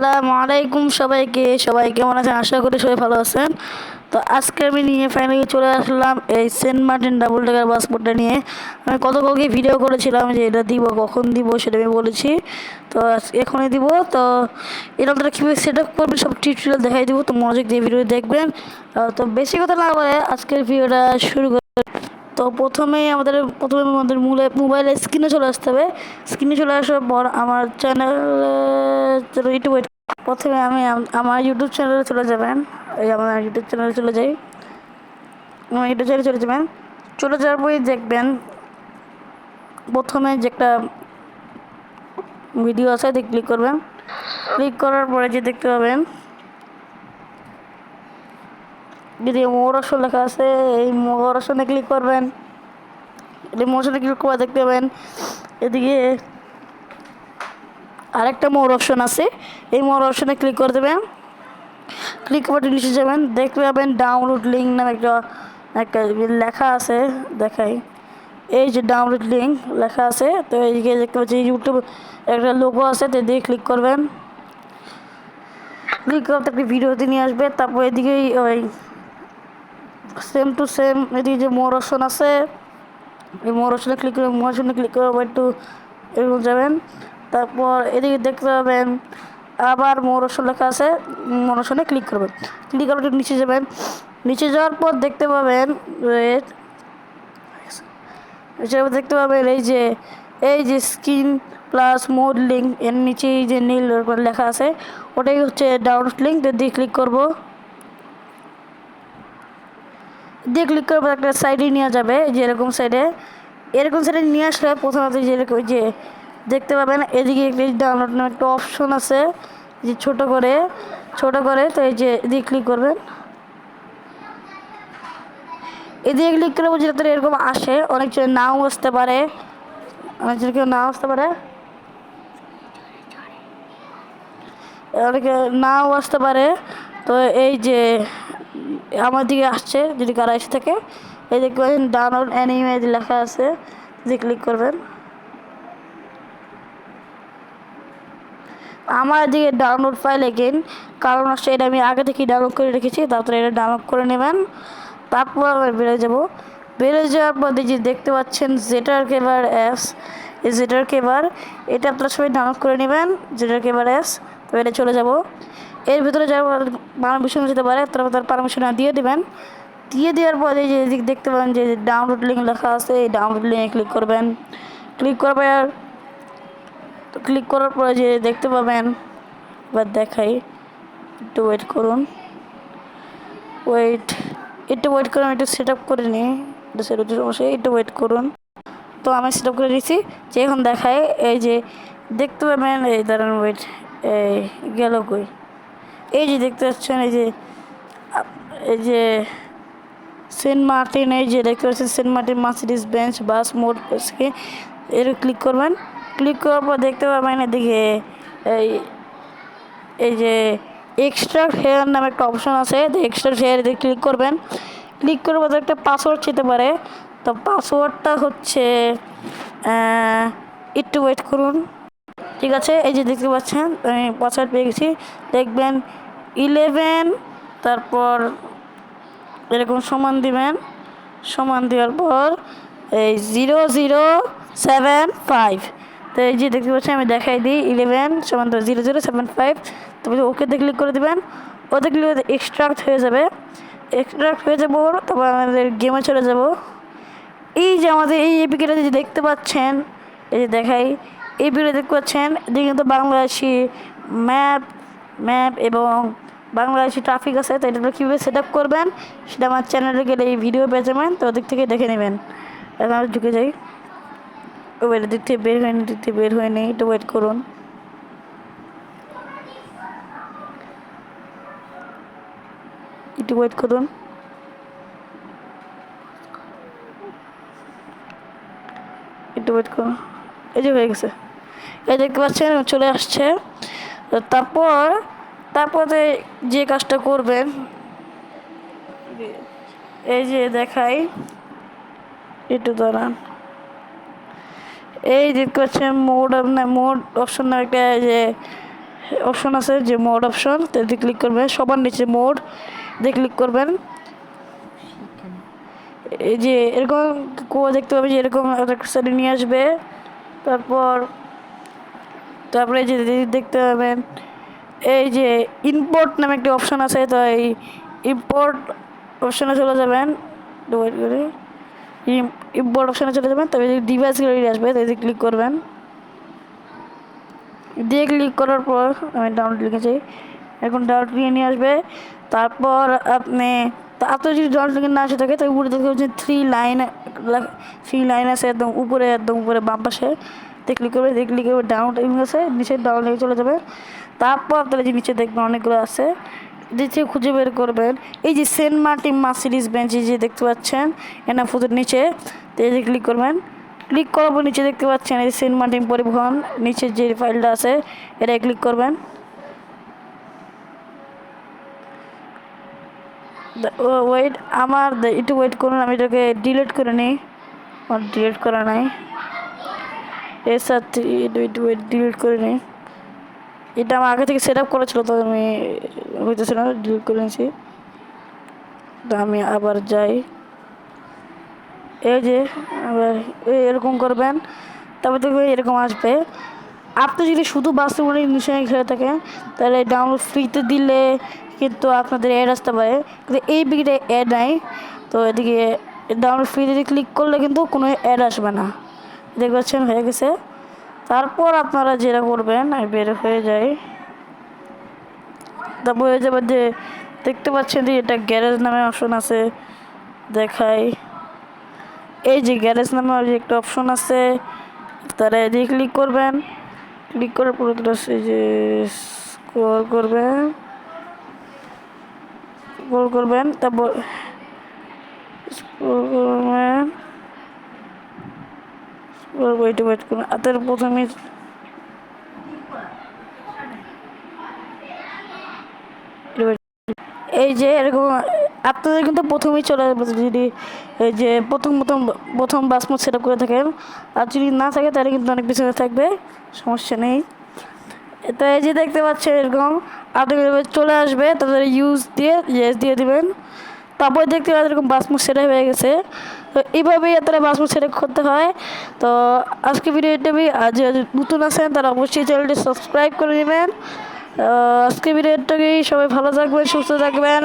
আসসালামু আলাইকুম সবাইকে। সবাই কেমন আছেন? আশা করি সবাই ভালো আছেন। তো আজকে আমি নিয়ে ফাইনালি চলে আসলাম এই সেন্ট মার্টিন ডাবল ডেকার পাসপোর্টটা নিয়ে। আমি গতকালকে ভিডিও করেছিলাম যে এটা দিব, কখন দিব সেটা আমি বলেছি। তো এখনই দিব। তো এটা আপনারা কীভাবে সেট আপ করবেন সব টিউটোরিয়াল দেখাই দিব, তো মনোযোগ দিয়ে ভিডিও দেখবেন। তো বেশি কথা না বলে আজকের ভিডিওটা শুরু করি। তো প্রথমে আমাদের মোবাইলের স্ক্রিনে চলে আসতে হবে। স্ক্রিনে চলে আসার পর আমার চ্যানেল একটু ওয়েট। প্রথমে আমার ইউটিউব চ্যানেলে চলে যাবেন। এই আমার ইউটিউব চ্যানেলে চলে যাই। আমার ইউটিউব চ্যানেলে চলে যাবেন। চলে যাওয়ার পরেই দেখবেন প্রথমে যে একটা ভিডিও আছে দিয়ে ক্লিক করবেন। ক্লিক করার পরে যে দেখতে পাবেন যদি মোর অপশন লেখা আছে, এই মোর অপশনে ক্লিক করবেন। এই মোর অপশনে ক্লিক করে দেখতে পাবেন এদিকে আরেকটা মোর অপশন আছে। এই মোর অপশনে ক্লিক করে দেবেন। ক্লিক করে নিচে যাবেন, দেখতে পাবেন ডাউনলোড লিঙ্ক নামে একটা একটা লেখা আছে। দেখাই, এই যে ডাউনলোড লিঙ্ক লেখা আছে। তো এইদিকে দেখতে পাচ্ছি ইউটিউব একটা লোগো আছে, তো দিয়ে ক্লিক করবেন। ক্লিক করতে একটি ভিডিওতে নিয়ে আসবে। তারপর এদিকেই ওই সেম টু সেম এদিকে যে মোর অপশন আছে, এই মোর অপশনে ক্লিক করে একটু এরকম যাবেন। তারপর এদিকে দেখতে পাবেন আবার মোর অপশন লেখা আছে, মোর অপশনে ক্লিক করবেন। ক্লিক করে নিচে যাবেন। নিচে যাওয়ার পর দেখতে পাবেন এই যে স্ক্রিন প্লাস মোড লিঙ্ক, এর নিচে এই যে নীল লেখা আছে ওটাই হচ্ছে ডাউনলোড লিঙ্ক। দিয়ে ক্লিক করবো। দিয়ে ক্লিক করবো একটা সাইডে নিয়ে যাবে, যে এরকম সাইডে নিয়ে আসলে প্রথমত যেরকম যে দেখতে পাবেন এদিকে একটি ডাউনলোড নামে একটা অপশন আছে, যে ছোট করে। তো এই যে এদিকে ক্লিক করবেন। এদিকে ক্লিক করবো যেটা এরকম আসে, অনেকজন নাও আসতে পারে, অনেকজন কেউ নাও আসতে পারে, অনেকে নাও আসতে পারে। তো এই যে আমার দিকে আসছে, যদি কারা এসে থাকে এই দেখতে পাচ্ছেন ডাউনলোড অ্যানিমেজ লেখা আছে, যদি ক্লিক করবেন। আমার দিকে ডাউনলোড ফাইল এগেন, কারণ হচ্ছে এটা আমি আগে থেকেই ডাউনলোড করে রেখেছি। তারপরে এটা ডাউনলোড করে নেবেন। তারপর আমরা বেরোয় যাওয়ার পর যে দেখতে পাচ্ছেন জেটার কেবার অ্যাপস, এই জেটার কেবার এটা আপনারা সবাই ডাউনলোড করে নেবেন। জেটার কেবার অ্যাপস, তো এটা চলে যাব। এর ভিতরে যাওয়ার পারমিশন যেতে পারে, তার পারমিশন দিয়ে দেবেন। দিয়ে দেওয়ার পরে যে দেখতে পাবেন যে ডাউনলোড লিঙ্ক লেখা আছে, এই ডাউনলোড লিঙ্কে ক্লিক করবেন। ক্লিক করার পরে যে দেখতে পাবেন, এবার দেখাই, একটু ওয়েট করুন। একটু সেট আপ করে নিই, সমস্যা, একটু ওয়েট করুন। তো আমি সেট আপ করে নিচ্ছি। যে এখন দেখায় এই যে দেখতে পাবেন, এই দাঁড়ান ওয়েট, এই গেল কই, এই যে দেখতে পাচ্ছেন এই যে সেন্ট মার্টিন, এই যে দেখতে পাচ্ছেন সেন্ট মার্টিন মার্সিডিজ বেঞ্চ বাস মোড এর ক্লিক করবেন। ক্লিক করার পর দেখতে পাবেন এদিকে এই এই যে এক্সট্রাক্ট হেয়ার নামে একটা অপশন আছে, এক্সট্রাক্ট হেয়ার দিয়ে ক্লিক করবেন। ক্লিক করার পর একটা পাসওয়ার্ড চেতে পারে, তো পাসওয়ার্ডটা হচ্ছে একটু ওয়েট করুন। ঠিক আছে, এই যে দেখতে পাচ্ছেন আমি পাসওয়ার্ড পেয়ে গেছি। দেখবেন 11, তারপর এরকম সমান দিবেন। সমান দেওয়ার পর এই 0075, তো এই যে দেখতে পাচ্ছেন আমি দেখাই দিই 11 সমান 0075। তারপরে ওকেতে ক্লিক করে দেবেন। ওতে ক্লিক করে এক্সট্রাক্ট হয়ে যাবে। তারপর আমাদের গেমে চলে যাব। এই যে আমাদের এই এপিকেটা যে দেখতে পাচ্ছেন, এই যে দেখাই, এই ভিডিও দেখতে পাচ্ছেন যে কিন্তু বাংলাদেশি ম্যাপ এবং বাংলাদেশি ট্রাফিক আছে। তো এটা কীভাবে সেট আপ করবেন সেটা আমার চ্যানেলে গেলে এই ভিডিও পেয়ে যাবেন, তো ওদিক থেকে দেখে নেবেন। এখন আমি ঢুকে যাই। দিক থেকে বের হয়নি, একটু ওয়েট করুন। এই যে হয়ে গেছে, এই দেখতে পাচ্ছেন চলে আসছে। তারপরে যে কাজটা করবেন, এই যে দেখাই, একটু দাঁড়ান, এই দেখতে পাচ্ছেন মোড অপশন একটা যে অপশন আছে যে মোড অপশন, তাতে ক্লিক করবেন। সবার নিচে মোড দিয়ে ক্লিক করবেন। এই যে এরকম দেখতে পাবেন যে এরকম একটা সাইডে নিয়ে আসবে। তারপরে যে দেখতে পাবেন এই যে ইম্পোর্ট নামে একটি অপশন আছে, তো এই ইম্পোর্ট অপশনে চলে যাবেন। ওয়েট করে ইম্পোর্ট অপশনে চলে যাবেন, তবে ডিভাইস গ্যালারি আসবে, তাই ক্লিক করবেন। দিয়ে ক্লিক করার পর আমি ডাউনলোড লিখেছি, এখন ডাউনলোড নিয়ে আসবে। তারপর আপনার যদি ডাউনলোড না আসে থাকে তাহলে উপরে দেখতে পাচ্ছেন থ্রি লাইন আছে একদম উপরে বাম পাশে, ক্লিক করবে। ক্লিক করবে ডাউনলোড আছে, নিচে ডাউনলোড চলে যাবে। তারপর আপনারা যে নিচে দেখবেন অনেকগুলো আছে, নিচে খুঁজে বের করবেন এই যে সেন্ট মার্টিন মার্সিডিজ বেঞ্চ যে দেখতে পাচ্ছেন এনা ফুটের নিচে, তো এই যে ক্লিক করবেন। ক্লিক করার পর নিচে দেখতে পাচ্ছেন এই সেন্ট মার্টিন পরিবহন, নিচের যে ফাইলটা আছে এটা ক্লিক করবেন। ওয়েট একটু ওয়েট করুন, আমি এটাকে ডিলিট করে নিই। আমার ডিলিট করা নাই, এর সাথে ডিলিট করে নিই। এটা আমার আগে থেকে সেট আপ করা ছিল, তো আমি হইতেছে না, ডিলিট করে নিয়েছি। তো আমি আবার যাই, এই যে আবার এরকম করবেন। তারপর দেখবেন এরকম আসবে। আপনি যদি শুধু বাস্তবনী নিশ্চয়ই খেলে থাকেন তাহলে ডাউনলোড ফ্রিতে দিলে কিন্তু আপনাদের অ্যাড আসতে পারে, কিন্তু এই বিকিটে অ্যাড নাই। তো এদিকে ডাউনলোড ফ্রিতে ক্লিক করলে কিন্তু কোনো অ্যাড আসবে না। দেখতে পাচ্ছেন হয়ে গেছে। তারপর আপনারা যেটা করবেন, আমি বের হয়ে যাই। তারপর হয়ে যাবে যে দেখতে পাচ্ছেন যে এটা গ্যারেজ নামে অপশন আছে, দেখাই। এই যে গ্যারেজ নামে একটা অপশন আছে, তারা এদিকে ক্লিক করবেন। ক্লিক করার পরে এই যে স্ক্রল করবেন, তারপর ওয়েট করুন। আপনার প্রথমে এই যে এরকম আপনাদের কিন্তু প্রথমেই চলে আসবে যদি এই যে প্রথম বাসমোড সেট আপ করে থাকেন। আর যদি না থাকে তাহলে কিন্তু অনেক পিছনে থাকবে, সমস্যা নেই। তো এই যে দেখতে পাচ্ছেন এরকম আপনাদের চলে আসবে, তাদের ইউজ দিয়ে ইয়েস দিয়ে দিবেন। তারপরে দেখতে পাচ্ছেন এরকম বাসমোড সেট হয়ে গেছে। তো এইভাবেই আপনারা বাসমোড সেট করতে হয়। তো আজকে ভিডিওটা আজ নতুন আছেন তারা অবশ্যই চ্যানেলটি সাবস্ক্রাইব করে নেবেন। আজকে ভিডিওটাকেই সবাই ভালো থাকবেন, সুস্থ থাকবেন।